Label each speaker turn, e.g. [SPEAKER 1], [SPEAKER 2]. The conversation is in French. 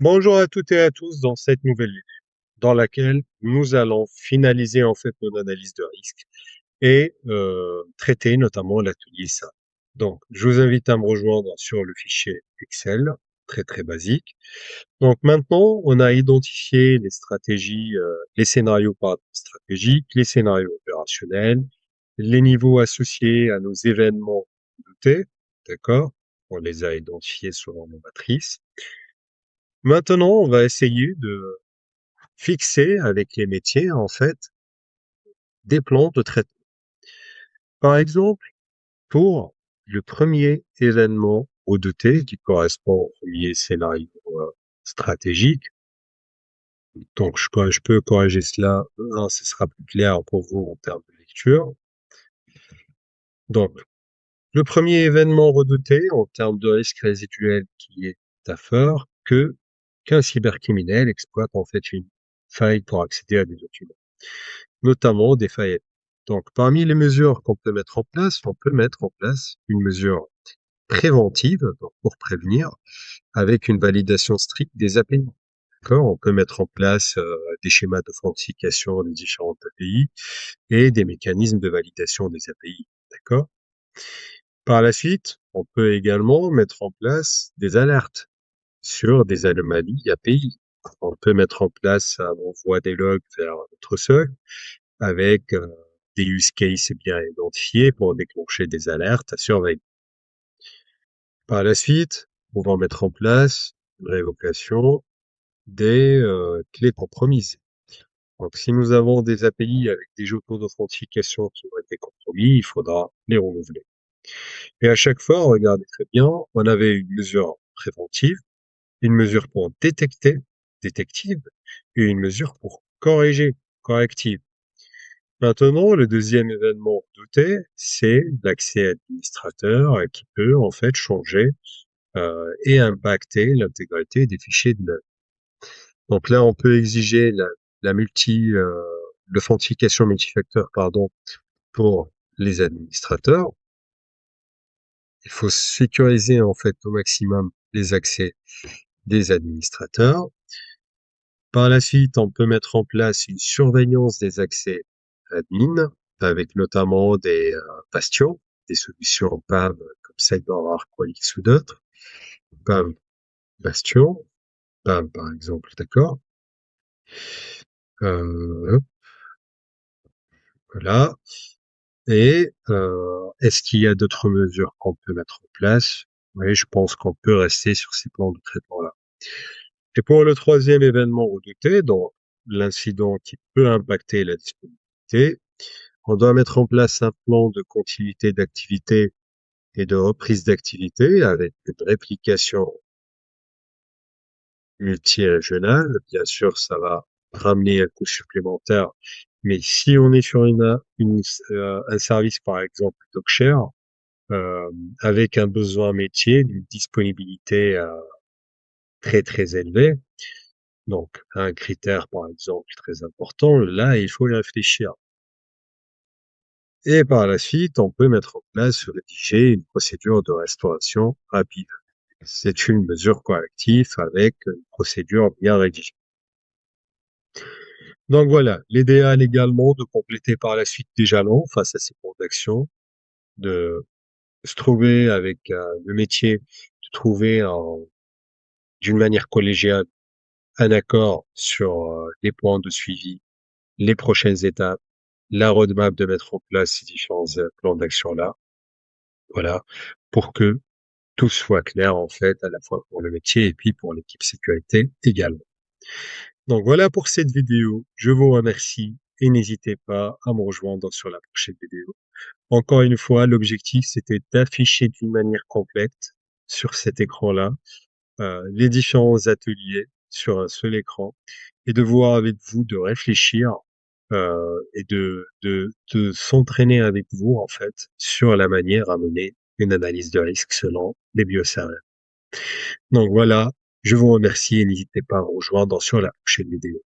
[SPEAKER 1] Bonjour à toutes et à tous dans cette nouvelle vidéo dans laquelle nous allons finaliser en fait mon analyse de risque et traiter notamment l'atelier SAP. Donc, je vous invite à me rejoindre sur le fichier Excel, très très basique. Donc maintenant, on a identifié les stratégies, les scénarios stratégiques, les scénarios opérationnels, les niveaux associés à nos événements doutés, d'accord? On les a identifiés selon nos matrices. Maintenant, on va essayer de fixer avec les métiers, en fait, des plans de traitement. Par exemple, pour le premier événement redouté qui correspond au premier scénario stratégique, donc je peux corriger cela, hein, ce sera plus clair pour vous en termes de lecture. Donc, le premier événement redouté en termes de risque résiduel qui est affaire qu'un cybercriminel exploite en fait une faille pour accéder à des documents, notamment des failles. Donc, parmi les mesures qu'on peut mettre en place, on peut mettre en place une mesure préventive donc pour prévenir avec une validation stricte des API. D'accord? On peut mettre en place des schémas d'authentification des différentes API et des mécanismes de validation des API. D'accord? Par la suite, on peut également mettre en place des alertes sur des anomalies API. On peut mettre en place un envoi des logs vers notre SOC avec des use cases bien identifiés pour déclencher des alertes à surveiller. Par la suite, on va mettre en place une révocation des clés compromises. Donc, si nous avons des API avec des taux d'authentification qui ont été compromis, il faudra les renouveler. Et à chaque fois, regardez très bien, on avait une mesure préventive, une mesure pour détecter, détective, et une mesure pour corriger, corrective. Maintenant, le deuxième événement douté, c'est l'accès administrateur qui peut en fait changer et impacter l'intégrité des fichiers de l'œuvre. Donc là, on peut exiger la l'authentification multifacteur, pardon, pour les administrateurs. Il faut sécuriser en fait au maximum les accès des administrateurs. Par la suite, on peut mettre en place une surveillance des accès admin, avec notamment des bastions, des solutions PAM comme CyberArk, Qualys ou d'autres. PAM Bastion, PAM par exemple, d'accord. Hop, voilà. Et est-ce qu'il y a d'autres mesures qu'on peut mettre en place? Oui, je pense qu'on peut rester sur ces plans de traitement-là. Et pour le troisième événement redouté, donc l'incident qui peut impacter la disponibilité, on doit mettre en place un plan de continuité d'activité et de reprise d'activité avec une réplication multi-régionale. Bien sûr, ça va ramener un coût supplémentaire, mais si on est sur un service, par exemple, DocShare, euh, avec un besoin métier d'une disponibilité très très élevée, donc un critère, par exemple, très important, là, il faut y réfléchir. Et par la suite, on peut mettre en place, rédiger une procédure de restauration rapide. C'est une mesure corrective avec une procédure bien rédigée. Donc voilà, l'idéal également de compléter par la suite des jalons face à ces plans d'action, de se trouver avec le métier, de trouver d'une manière collégiale un accord sur les points de suivi, les prochaines étapes, la roadmap de mettre en place ces différents plans d'action-là, voilà, pour que tout soit clair en fait, à la fois pour le métier et puis pour l'équipe sécurité également. Donc voilà pour cette vidéo. Je vous remercie et n'hésitez pas à me rejoindre sur la prochaine vidéo. Encore une fois, l'objectif, c'était d'afficher d'une manière complète sur cet écran-là les différents ateliers sur un seul écran et de voir avec vous, de réfléchir et de s'entraîner avec vous, en fait, sur la manière à mener une analyse de risque selon les biocérèbres. Donc voilà, je vous remercie et n'hésitez pas à me rejoindre sur la prochaine vidéo.